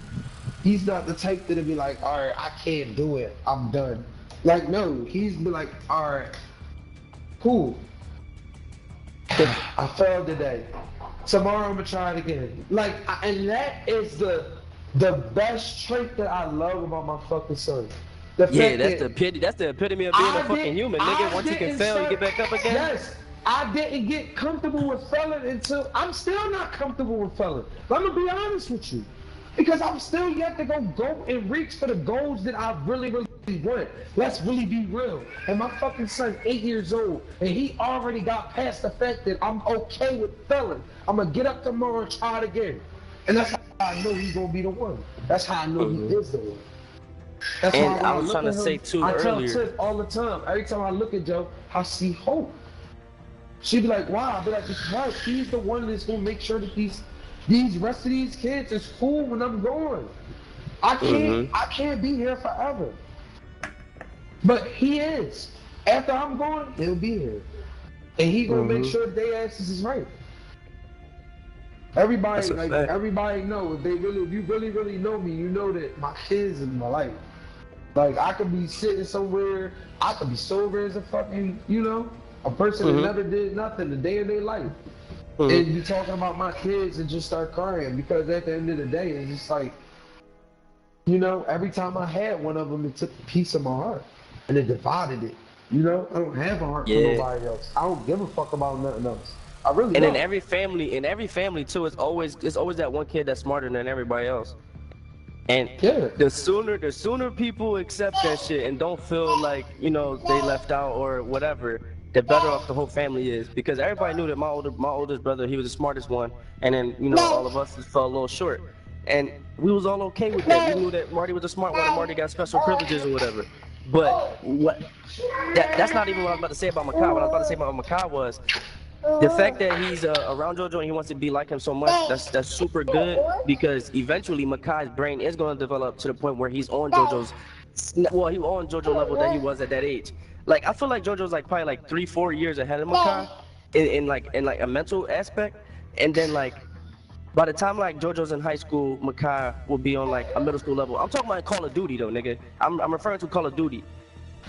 S2: he's not the type that'll be like, all right, I can't do it, I'm done. Like, no, he's be like, all right, cool. I failed today. Tomorrow I'm gonna try it again. Like, and that is the best trait that I love about my fucking son.
S1: Yeah, that's the epitome of being a fucking human, nigga. Once you can fail, you get back up again.
S2: Yes, I didn't get comfortable with failing until I'm still not comfortable with failing. But I'm gonna be honest with you, because I'm still yet to go and reach for the goals that I really want. Let's really be real. And my fucking son, 8 years old, and he already got past the fact that I'm okay with failing. I'm gonna get up tomorrow and try it again. And that's how I know he's gonna be the one. That's how I know he is the one. That's
S1: And
S2: why when
S1: I was
S2: look
S1: trying to
S2: at him,
S1: say too
S2: I tell
S1: earlier.
S2: Tiff all the time. Every time I look at Joe, I see hope. She'd be like, "Why?" I'd be like, "Because he's the one that's gonna make sure that these rest of these kids is cool when I'm gone. I can't be here forever." But he is. After I'm gone, he'll be here, and he gonna make sure their asses is right. Everybody, like
S1: fact.
S2: everybody know if you really know me, you know that my kids in my life. Like I could be sitting somewhere, I could be sober as a fucking, a person that never did nothing a day in their life, and be talking about my kids and just start crying because at the end of the day, it's just like, every time I had one of them, it took a piece of my heart and it divided it. I don't have a heart for nobody else. I don't give a fuck about nothing else. I really don't.
S1: And in every family too, it's always that one kid that's smarter than everybody else. And the sooner people accept that shit and don't feel like, they left out or whatever, the better off the whole family is. Because everybody knew that my oldest brother, he was the smartest one, and then, all of us just fell a little short. And we was all okay with that. We knew that Marty was the smart one and Marty got special privileges or whatever. But that's not even what I was about to say about Makai. What I was about to say about Makai was the fact that he's around JoJo and he wants to be like him so much. That's super good, because eventually Makai's brain is going to develop to the point where he's on JoJo's. Well, he was on JoJo level that he was at that age. Like I feel like JoJo's like probably like 3-4 years ahead of Makai in like a mental aspect, and then like by the time like JoJo's in high school, Makai will be on like a middle school level. I'm talking about Call of Duty though, nigga. I'm referring to Call of Duty.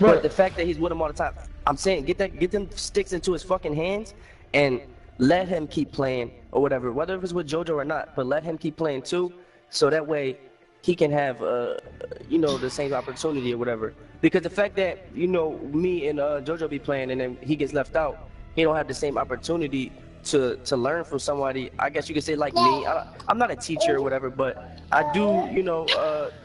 S1: But the fact that he's with him all the time, I'm saying get them sticks into his fucking hands and let him keep playing or whatever, whether it's with JoJo or not, but let him keep playing too, so that way he can have the same opportunity or whatever. Because the fact that me and JoJo be playing and then he gets left out, he don't have the same opportunity to learn from somebody. I guess you could say like me. I'm not a teacher or whatever, but I do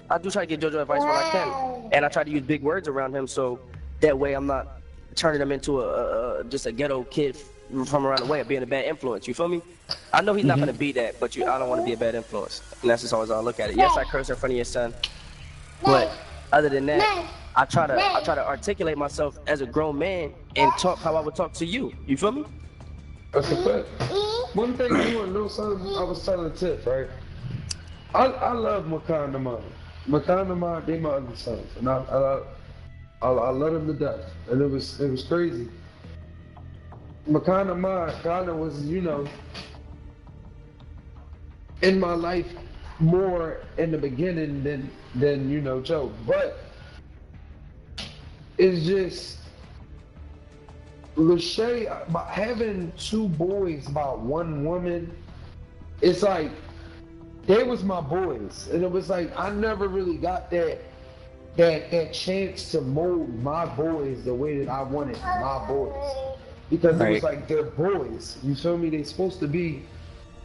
S1: I do try to give JoJo advice when I can, and I try to use big words around him, so that way I'm not turning him into just a ghetto kid from around the way of being a bad influence. You feel me? I know he's not gonna be that, but I don't want to be a bad influence, and that's just always how I look at it. Yes, I curse in front of your son, but other than that, I try to articulate myself as a grown man and talk how I would talk to you. You feel me?
S2: That's a fact. One thing you want to know, son, I was telling Tiff, right? I love Makai and Ahmad. Makai and Ahmad, they my other sons, and I love them to death, and it was crazy. Makai and Ahmad kind of was, in my life more in the beginning than Joe, but it's just Lachey, having two boys by one woman, it's like they was my boys, and it was like I never really got that chance to mold my boys the way that I wanted my boys, because it was like they're boys. You feel me? They supposed to be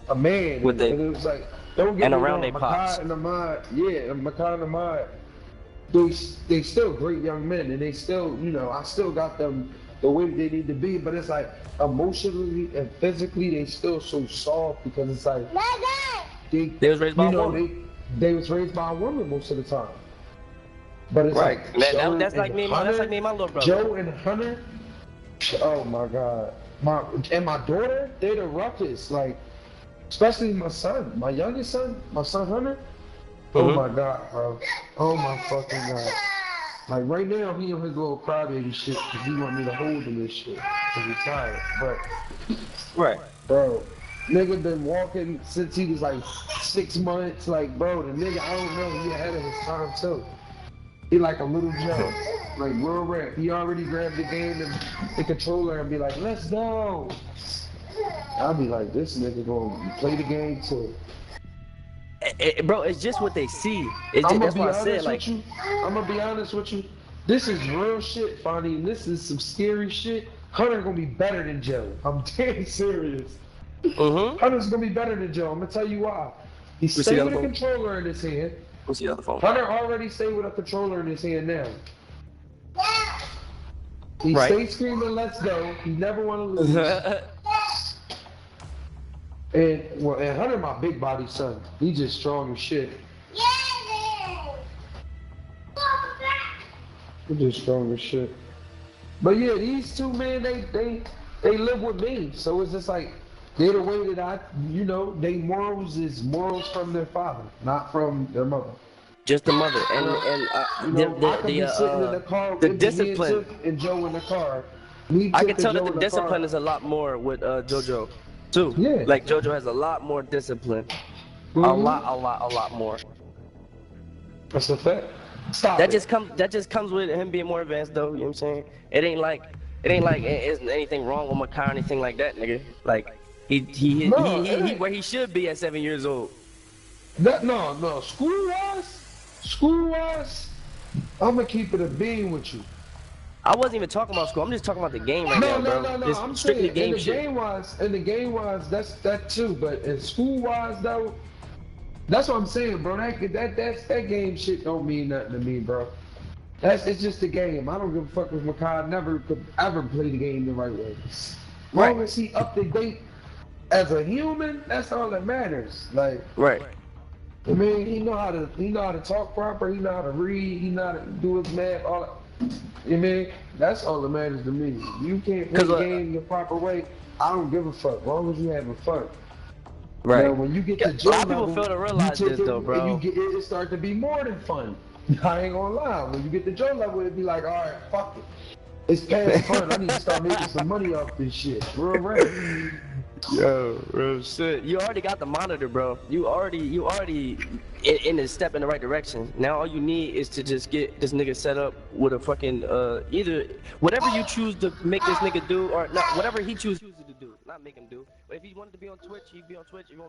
S2: a man, and it was like don't get
S1: and
S2: me
S1: around
S2: wrong,
S1: they pops.
S2: Makai and Ahmad, Makai and Ahmad, they still great young men, and they still I still got them the way they need to be, but it's like emotionally and physically they still so soft, because it's like they was raised by a woman. They was raised by a woman most of the time. But it's like
S1: that's like me and my little brother.
S2: Joe and Hunter, oh my God. My daughter, they're the roughest, like especially my son, my youngest son, my son Hunter. Oh my God, bro. Oh my fucking God. Like right now, he on his little crybaby shit because he want me to hold him and shit because he's tired. But bro, nigga been walking since he was like 6 months. Like bro, the nigga, I don't know, he ahead of his time too. He like a little Joe, like real rap. He already grabbed the game and the controller and be like, let's go. I'll be like, this nigga gonna play the game too.
S1: Bro, it's just what they see. That's why I said, like,
S2: I'm gonna be honest with you. This is real shit, Fonny, and this is some scary shit. Hunter gonna be better than Joe. I'm dead serious. Hunter's gonna be better than Joe. I'm gonna tell you why. He stayed with a controller in his hand.
S1: What's the other phone?
S2: Hunter already stayed with a controller in his hand now. He
S1: Right.
S2: stays screaming, "Let's go." He never want to lose. And Hunter, my big body son, he just strong as shit. He just strong as shit. But yeah, these two men, they live with me, so it's just like they're the way that they morals is morals from their father, not from their mother.
S1: Just the mother
S2: I could be sitting in the car
S1: the
S2: with
S1: discipline.
S2: and Joe in the car.
S1: I can tell that the discipline is a lot more with JoJo too.
S2: Yeah.
S1: Like JoJo has a lot more discipline.
S2: Mm-hmm.
S1: A lot more.
S2: That's a fact. Stop
S1: That
S2: it.
S1: just comes with him being more advanced though, you know what I'm saying? It ain't like it isn't anything wrong with Makai or anything like that, nigga. Like he where he should be at 7 years old.
S2: No. School wise, I'm gonna keep it a bean with you.
S1: I wasn't even talking about school. I'm just talking about the game right now, bro.
S2: No.
S1: It's
S2: I'm
S1: strictly
S2: saying
S1: game
S2: in the
S1: shit.
S2: game wise, that's that too. But in school wise though, that's what I'm saying, bro. That game shit don't mean nothing to me, bro. It's just a game. I don't give a fuck if Makai never could ever play the game the right way. As long as he up to date as a human, that's all that matters. Like,
S1: Right.
S2: I mean, he know how to talk proper. He know how to read. He know how to do his math. All that. You mean that's all that matters to me. You can't play the game the proper way. I don't give a fuck. As long as you having fun.
S1: Right.
S2: Now, when you get to
S1: A
S2: Joe
S1: lot of people
S2: level,
S1: fail to realize
S2: you take
S1: this though, bro.
S2: it start to be more than fun. I ain't gonna lie. When you get to Joe level, it'd be like, all right, fuck it. It's past fun. I need to start making some money off this shit. Real rap.
S1: Yo, real shit. You already got the monitor, bro. You already in a step in the right direction. Now all you need is to just get this nigga set up with a fucking either whatever you choose to make this nigga do or not, whatever he chooses to do. Not make him do. But if he wanted to be on Twitch, he'd be on Twitch. If he won't be